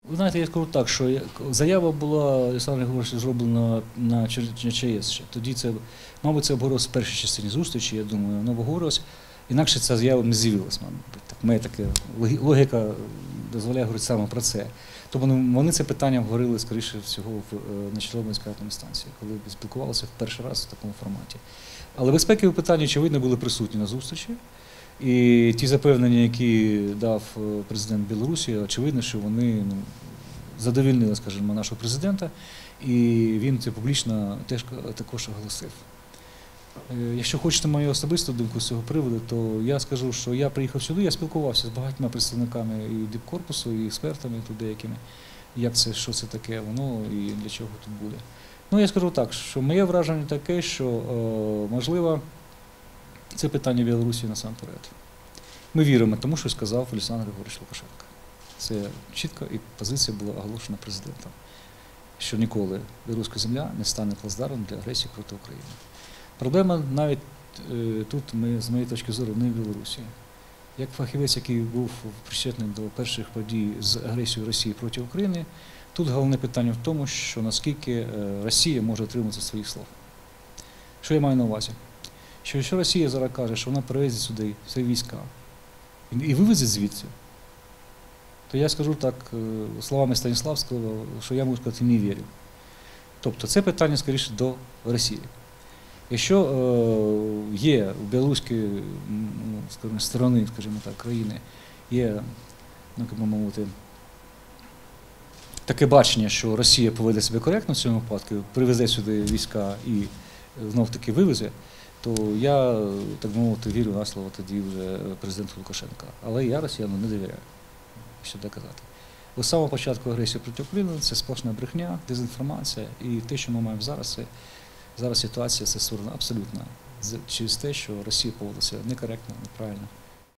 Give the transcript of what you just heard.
Ви знаєте, я скажу так, що заява була, Олександр Григорович, зроблена на ЧАЕС ще. Тоді це, мабуть, це обговорилося в першій частині зустрічі, я думаю, воно обговорилось. Інакше ця заява не з'явилася, мабуть. Моя така логіка дозволяє говорити саме про це. Тобто вони це питання говорили, скоріше всього, на Чорнобильській атомній станції, коли спілкувалися в перший раз в такому форматі. Але безпекові питання, очевидно, були присутні на зустрічі. І ті запевнення, які дав президент Білорусі, очевидно, що вони задовольнили, скажімо, нашого президента, і він це публічно також оголосив. Якщо хочете мою особисту думку з цього приводу, то я скажу, що я приїхав сюди, я спілкувався з багатьма представниками і дипкорпусу, і експертами тут деякими, як це, що це таке, воно і для чого тут буде. Ну, я скажу так, що моє враження таке, що, можливо, це питання Білорусі насамперед. Ми віримо тому, що сказав Олександр Григорович Лукашенко. Це чітко і позиція була оголошена президентом, що ніколи білоруська земля не стане плацдармом для агресії проти України. Проблема навіть тут, з моєї точки зору, не в Білорусі. Як фахівець, який був причетний до перших подій з агресією Росії проти України, тут головне питання в тому, що наскільки Росія може отримати своїх слов. Що я маю на увазі? Що якщо Росія зараз каже, що вона привезе сюди свої війська і вивезе звідси, то я скажу так, словами Станіславського, що я можу сказати, не вірю. Тобто це питання, скоріше, до Росії. Якщо є у білоруської сторони, скажімо так, країни, є, мовити, таке бачення, що Росія поведе себе коректно в цьому випадку, привезе сюди війська і знов-таки вивезе, то я, так би мовити, вірю на слово тоді вже президенту Лукашенка. Але я росіянам не довіряю, що доказати. З самого початку агресії проти України це сплошна брехня, дезінформація, і те, що ми маємо зараз, зараз ситуація це створена абсолютно через те, що Росія поводилася некоректно, неправильно.